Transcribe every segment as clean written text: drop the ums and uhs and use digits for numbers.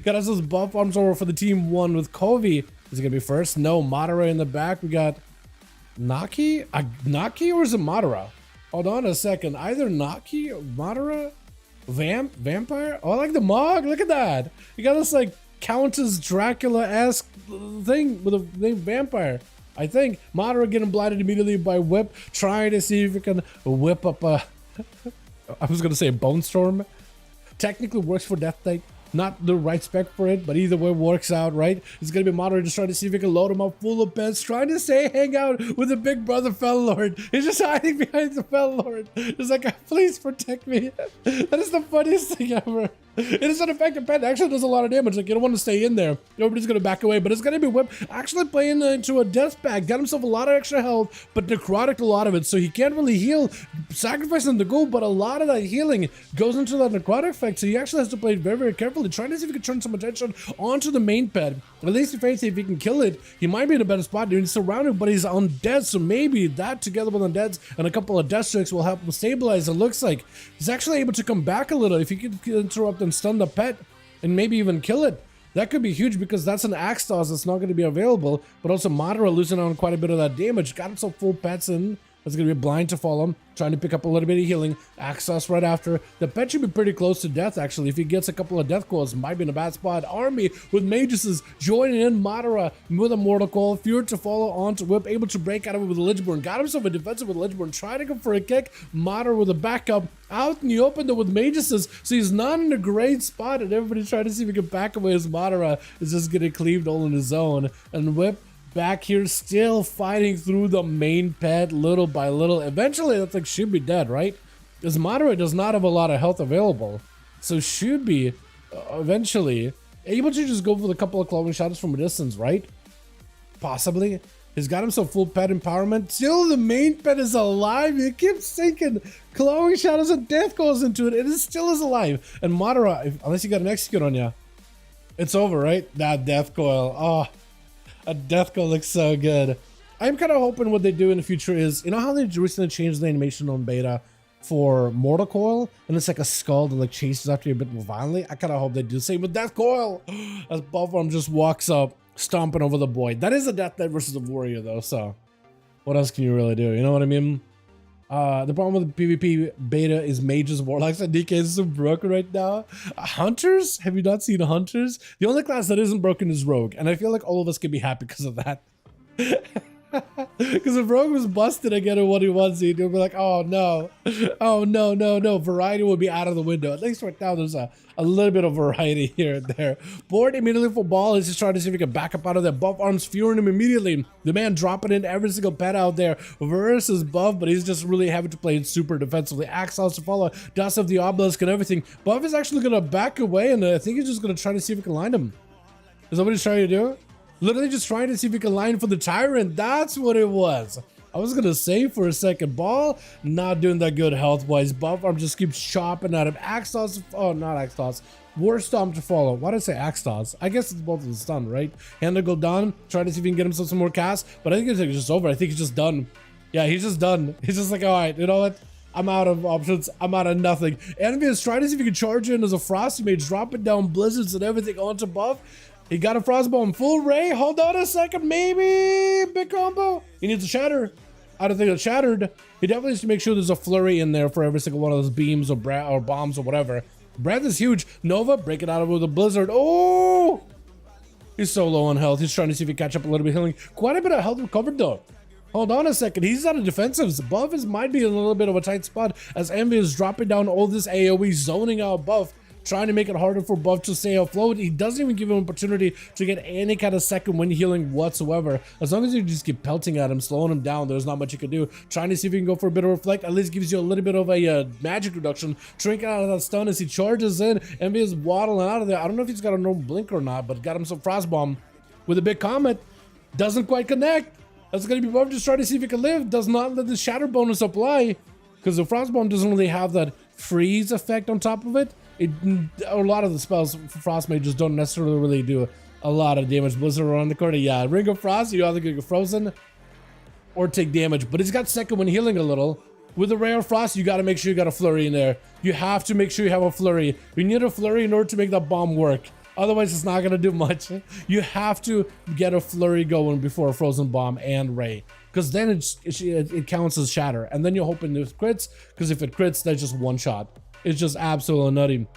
Got us those buff arms over for the team one with Kovi. Is it gonna be first? No, Madara in the back. We got Naki? Naki or is it Madara? Hold on a second. Either Naki or Madara? Vampire? Oh, I like the Mog. Look at that. You got this like Countess Dracula-esque thing with a name Vampire. I think Madara getting blinded immediately by Whip, trying to see if he can whip up a I was gonna say a Bone Storm. Technically works for Death Knight. Not the right spec for it, but either way works out, right? It's gonna be Madara just trying to see if he can load him up full of pets, trying to hang out with the big brother Fell Lord. He's just hiding behind the Fell Lord. It's like, please protect me. That is the funniest thing ever. It is an effective pet. It actually does a lot of damage. Like, you don't want to stay in there. Nobody's gonna back away, but it's gonna be Whip actually playing into a death pack. Got himself a lot of extra health, but necrotic a lot of it, so he can't really heal, sacrificing the gold, but a lot of that healing goes into that necrotic effect, so he actually has to play it very, very carefully, trying to see if he can turn some attention onto the main pet. At least if he can kill it, he might be in a better spot. He's surrounded, but he's undead, so maybe that together with undeads and a couple of death strikes will help him stabilize. It looks like he's actually able to come back a little if he can interrupt and stun the pet and maybe even kill it. That could be huge because that's an axe toss that's not going to be available, but also Madara losing out on quite a bit of that damage. Got himself full pets in. It's going to be blind to follow him, trying to pick up a little bit of healing. Axe toss right after. The pet should be pretty close to death, actually. If he gets a couple of death calls, might be in a bad spot. Army with Mages joining in. Madara with a Mortal Coil. Fear to follow onto Whip, able to break out of it with a Lichborn. Got himself a defensive with Lichborn, trying to go for a kick. Madara with a backup out in the open though with Mages, so he's not in a great spot, and everybody's trying to see if he can back away as Madara is just getting cleaved all in his own. And Whip back here still fighting through the main pet little by little. Eventually that thing should be dead, right? Because Madara does not have a lot of health available, so should be eventually able to just go for a couple of clawing shots from a distance, right? Possibly. He's got himself full pet empowerment. Still the main pet is alive. He keeps sinking clawing shadows and death goes into it. It is still is alive. And Madara, unless you got an execute on you, it's over, right? That death coil. Oh, a death coil looks so good. I'm kind of hoping what they do in the future is, you know how they recently changed the animation on beta for Mortal Coil, and it's like a skull that like chases after you a bit more violently? I kind of hope they do the same with Death Coil. As Buffworm just walks up, stomping over the boy. That is a Death Knight versus a warrior though, so what else can you really do? You know what I mean? The problem with the PvP beta is Mages, Warlocks, and DK is so broken right now. Hunters? Have you not seen Hunters? The only class that isn't broken is Rogue, and I feel like all of us can be happy because of that. Because if Rogue was busted again in 1v1, you'll be like, oh no, no. Variety would be out of the window. At least right now, there's a little bit of variety here and there. Board immediately for Ball. He's just trying to see if he can back up out of there. Buff arms fueling him immediately. The man dropping in every single pet out there versus Buff, but he's just really having to play it super defensively. Axe to follow. Dust of the Obelisk and everything. Buff is actually going to back away, and I think he's just going to try to see if he can line him. Is that what he's trying to do? Literally just trying to see if he can line for the Tyrant. That's what it was. I was gonna say for a second. Ball not doing that good health-wise. Buff arm just keeps chopping at him. Axe toss. Oh, not axe toss. War Stomp to follow. Why did I say axe toss? I guess it's both of the stun, right? Hand to go down. Trying to see if he can get himself some more casts. But I think it's just over. I think he's just done. Yeah, he's just done. He's just like, all right, you know what? I'm out of options. I'm out of nothing. Envy is trying to see if he can charge in as a Frosty Mage, dropping down blizzards and everything onto Buff. He got a Frostbomb full ray. Hold on a second, maybe big combo. He needs a shatter. I don't think it's shattered. He definitely needs to make sure there's a flurry in there for every single one of those beams or bombs or whatever. Breath is huge. Nova, break it out of with a blizzard. Oh! He's so low on health. He's trying to see if he can catch up a little bit healing. Quite a bit of health recovered though. Hold on a second. He's out of defensives. Buff is might be in a little bit of a tight spot as Envy is dropping down all this AoE, zoning out Buff, trying to make it harder for Buff to stay afloat. He doesn't even give him an opportunity to get any kind of second wind healing whatsoever. As long as you just keep pelting at him, slowing him down, there's not much you can do. Trying to see if you can go for a bit of reflect, at least gives you a little bit of a magic reduction. Trinket out of that stun as he charges in. Envy is waddling out of there. I don't know if he's got a normal blink or not, but got him some Frostbomb with a big comet. Doesn't quite connect. That's going to be Buff just trying to see if he can live. Does not let the shatter bonus apply because the Frostbomb doesn't really have that freeze effect on top of it. A lot of the spells for Frost Mages don't necessarily really do a lot of damage. Blizzard around the corner, yeah. Ring of Frost, you either get frozen or take damage. But he's got second wind healing a little. With the Rare Frost, you got to make sure you got a flurry in there. You have to make sure you have a flurry. You need a flurry in order to make that bomb work. Otherwise, it's not gonna do much. You have to get a flurry going before a frozen bomb and ray, because then it counts as shatter, and then you're hoping it crits. Because if it crits, that's just one shot. It's just absolutely nutty.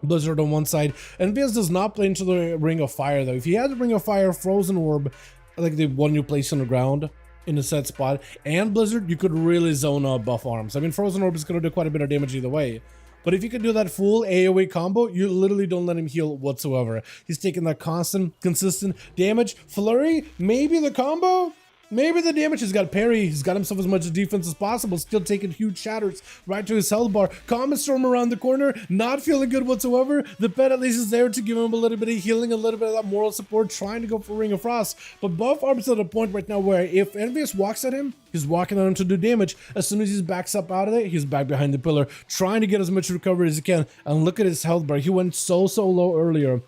Blizzard on one side. Envious does not play into the Ring of Fire though. If he had the Ring of Fire, Frozen Orb, like the one you place on the ground in a set spot, and Blizzard, you could really zone out buff arms. I mean, Frozen Orb is gonna do quite a bit of damage either way. But if you could do that full AoE combo, you literally don't let him heal whatsoever. He's taking that constant, consistent damage. Flurry, maybe the combo? Maybe the damage. He's got parry. He's got himself as much defense as possible. Still taking huge shatters right to his health bar. Comet Storm around the corner. Not feeling good whatsoever. The pet at least is there to give him a little bit of healing, a little bit of that moral support, trying to go for Ring of Frost. But buff arms at a point right now where if Envious walks at him, he's walking at him to do damage. As soon as he backs up out of it, he's back behind the pillar, trying to get as much recovery as he can. And look at his health bar. He went so low earlier.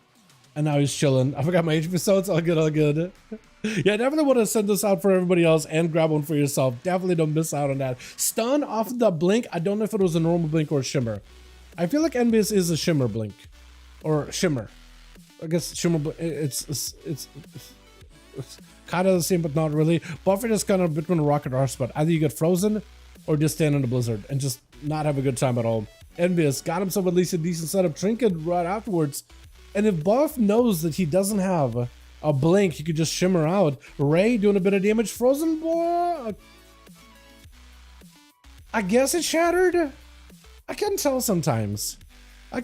And now he's chilling. I forgot my HP, so it's all good, all good. Yeah, definitely want to send this out for everybody else and grab one for yourself. Definitely don't miss out on that. Stun off of the blink. I don't know if it was a normal blink or a shimmer. I feel like Envious is a shimmer blink. Or shimmer. I guess shimmer, it's kind of the same, but not really. Buffett is kind of between a rock and a hard spot. Either you get frozen or just stand in the blizzard and just not have a good time at all. Envious got himself at least a decent setup. Trinket right afterwards. And if Buff knows that he doesn't have a blink, he could just shimmer out. Ray doing a bit of damage. Frozen boy, I guess it shattered. I can't tell sometimes. I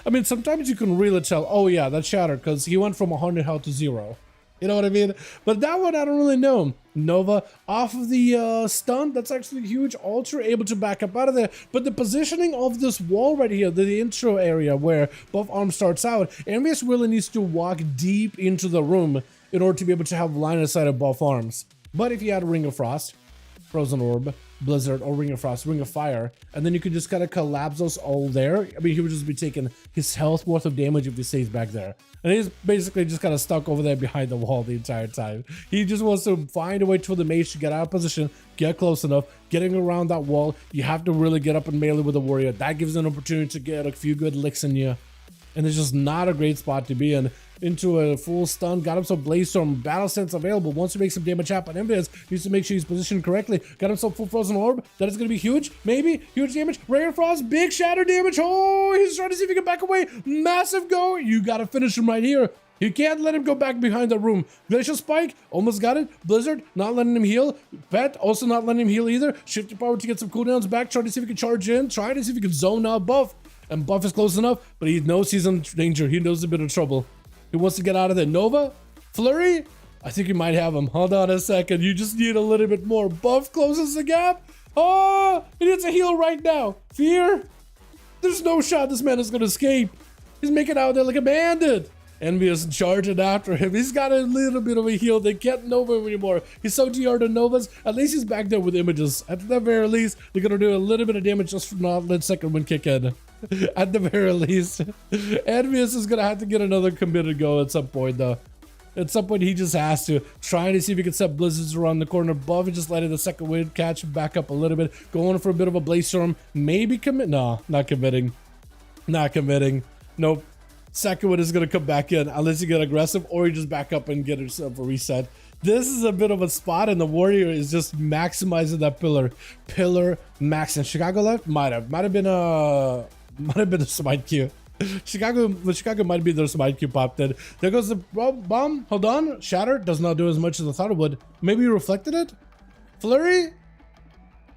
mean, sometimes you can really tell. Oh yeah, that shattered because he went from 100 health to 0. You know what I mean? But that one, I don't really know. Nova off of the stun. That's actually huge. Ultra able to back up out of there. But the positioning of this wall right here, the intro area where buff arm starts out, Envious really needs to walk deep into the room in order to be able to have line of sight of buff arms. But if you had Ring of Frost, Frozen Orb, Blizzard, or Ring of Frost, Ring of Fire, and then you could just kind of collapse those all there. I mean, he would just be taking his health worth of damage if he stays back there. And he's basically just kind of stuck over there behind the wall the entire time. He just wants to find a way for the mage to get out of position, get close enough, getting around that wall. You have to really get up and melee with the warrior. That gives an opportunity to get a few good licks in you. And it's just not a great spot to be in. Into a full stun, got himself Blaze Storm, Battle Sense available. Once he makes some damage happen, Envious needs to make sure he's positioned correctly. Got himself full Frozen Orb. That is going to be huge. Maybe huge damage. Ray of Frost, big shatter damage. Oh, he's trying to see if he can back away. Massive go. You got to finish him right here. You can't let him go back behind the room. Glacial Spike, almost got it. Blizzard, not letting him heal. Pet, also not letting him heal either. Shifting power to get some cooldowns back. Trying to see if he can charge in. Trying to see if he can zone out Buff. And Buff is close enough, but he knows he's in danger. He knows a bit of trouble. He wants to get out of there. Nova? Flurry? I think you might have him. Hold on a second. You just need a little bit more. Buff closes the gap. Oh, he needs a heal right now. Fear? There's no shot this man is going to escape. He's making out there like a bandit. Envious charging after him. He's got a little bit of a heal. They can't Nova him anymore. He's so TR'd to Novas. At least he's back there with images. At the very least, they're going to do a little bit of damage just from not letting second one kick in. At the very least. Envious is going to have to get another committed go at some point, though. At some point, he just has to. Trying to see if he can set blizzards around the corner. Buffy just letting the second wind catch him back up a little bit. Going for a bit of a Blaze Storm. Maybe commit. No, not committing. Not committing. Nope. Second one is going to come back in unless you get aggressive or you just back up and get yourself a reset. This is a bit of a spot and the warrior is just maximizing that pillar. Pillar max. And Chicago left? Might have been a smite Q. Chicago might be their smite Q popped in. There goes the bomb. Hold on. Shatter does not do as much as I thought it would. Maybe you reflected it? Flurry?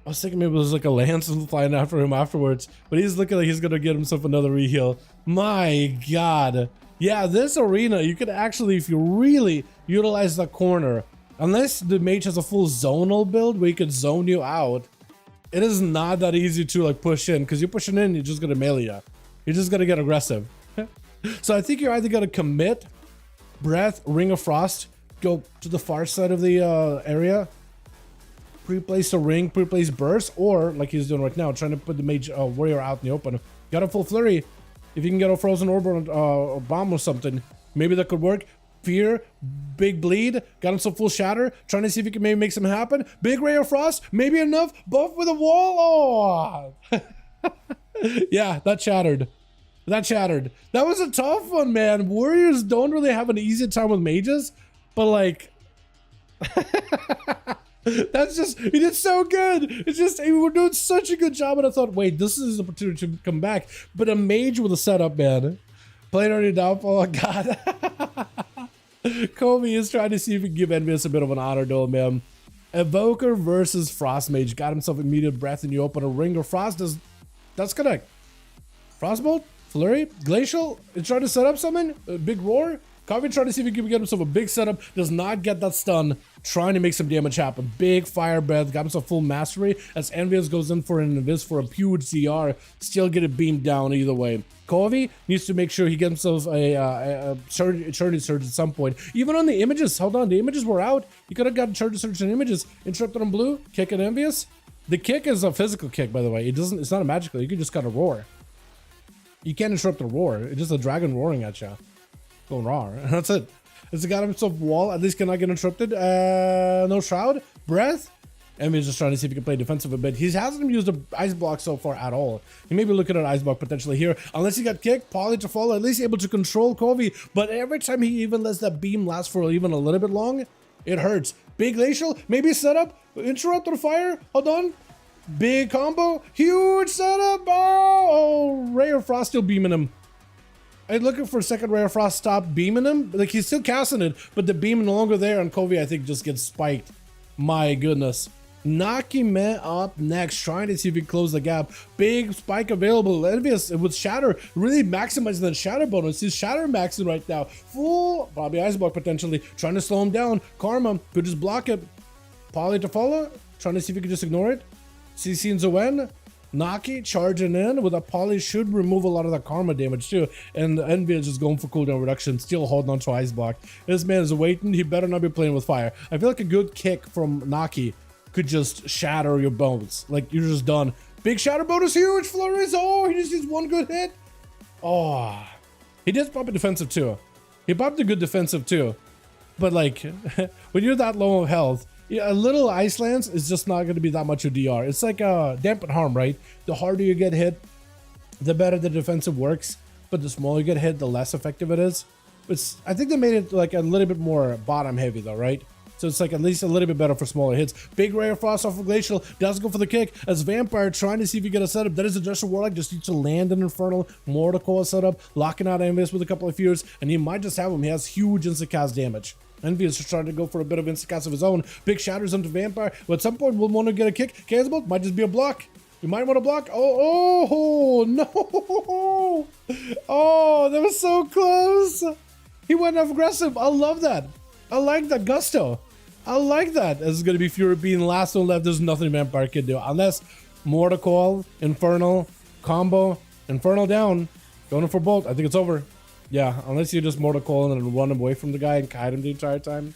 I was thinking maybe it was like a lance flying after him afterwards, but he's looking like he's gonna get himself another reheal. My god. Yeah, this arena, you could actually, if you really utilize the corner, unless the mage has a full zonal build where he could zone you out, it is not that easy to like push in, because you're pushing in, you're just gonna melee you. You're just gonna get aggressive. So I think you're either gonna commit, breath, Ring of Frost, go to the far side of the area, pre-place a ring, pre-place burst, or like he's doing right now, trying to put the mage warrior out in the open. Got a full flurry. If you can get a frozen orb or a bomb or something, maybe that could work. Fear, big bleed, got him some full shatter, trying to see if he can maybe make something happen. Big ray of frost, maybe enough. Buff with a wall. Oh, yeah, that shattered. That shattered. That was a tough one, man. Warriors don't really have an easy time with mages, but like, that's just, he did so good. It's just, we were doing such a good job, and I thought, wait, this is an opportunity to come back. But a mage with a setup, man. Playing already downfall, oh god. Kobe is trying to see if he can give Envious a bit of an honor duel, man. Evoker versus Frost Mage. Got himself immediate breath, and you open a ring of frost. That's correct. Frostbolt? Flurry? Glacial? It's trying to set up something? A big roar? Kobe trying to see if he can get himself a big setup. Does not get that stun. Trying to make some damage happen. Big fire breath. Got himself full mastery. As Envious goes in for an Invis for a huge CR. Still get it beamed down either way. Kobe needs to make sure he gets himself a Eternity Surge at some point. Even on the images. Hold on. The images were out. He could have gotten Eternity Surge and images. Interrupted on blue. Kick and Envious. The kick is a physical kick, by the way. It's not a magical. You can just kind of roar. You can't interrupt the roar. It's just a dragon roaring at you. Going raw. That's it. Has he got himself wall? At least cannot get interrupted. No shroud. Breath. Envy's just trying to see if he can play defensive a bit. He hasn't used the ice block so far at all. He may be looking at ice block potentially here. Unless he got kicked, Poly to fall, at least able to control Kobe. But every time he even lets that beam last for even a little bit long, it hurts. Big glacial, maybe setup, interrupt or fire. Hold on. Big combo, huge setup. Oh, Ray of Frost still beaming him. I'm looking for a second Ray of Frost stop beaming him. Like, he's still casting it, but the beam no longer there, and Kobe, I think, just gets spiked. My goodness. Nakime up next, trying to see if he can close the gap. Big spike available. Envious with Shatter, really maximizing that Shatter bonus. He's Shatter maxing right now. Full, probably Ice Block potentially, trying to slow him down. Karma could just block it. Poly to follow, trying to see if he can just ignore it. CC and Zoen. Naki charging in with a Poly should remove a lot of the karma damage too. And Envy is just going for cooldown reduction, still holding on to Ice Block. This man is waiting. He better not be playing with fire. I feel like a good kick from Naki could just shatter your bones. Like, you're just done. Big shatter bonus, huge flurries. Oh, he just needs one good hit. Oh, he did pop a defensive too. He popped a good defensive too. But like, when you're that low of health, yeah, a little Ice Lance is just not going to be that much of DR. It's like a dampen harm, right? The harder you get hit, the better the defensive works. But the smaller you get hit, the less effective it is. I think they made it like a little bit more bottom heavy though, right? So it's like at least a little bit better for smaller hits. Big Ray of Frost off of Glacial. Does go for the kick. As Vampire trying to see if he get a setup. That is a Jester Warlock. Just needs to land an Infernal. More to call a setup. Locking out Envious with a couple of fears. And he might just have him. He has huge instant cast damage. Envious is trying to go for a bit of instant cast of his own. Big shatters onto Vampire. But at some point we'll want to get a kick. Cancelable. Might just be a block. You might want to block. Oh, no. Oh, that was so close. He went aggressive. I love that. I like that gusto. I like that. This is going to be Fury being last one left. There's nothing Vampire can do. Unless Mortal Call, Infernal, combo, Infernal down. Going for Bolt. I think it's over. Yeah, unless you just Mortal Call and then run away from the guy and kite him the entire time.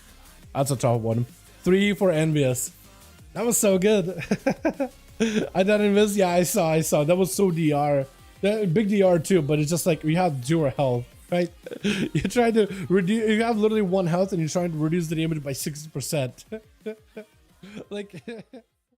That's a tough one. 3 for Envious. That was so good. I didn't miss. Yeah, I saw. That was so DR. Big DR too, but it's just like we have 0 health. Right? You're trying to reduce, you have literally 1 health and you're trying to reduce the damage by 60%. Like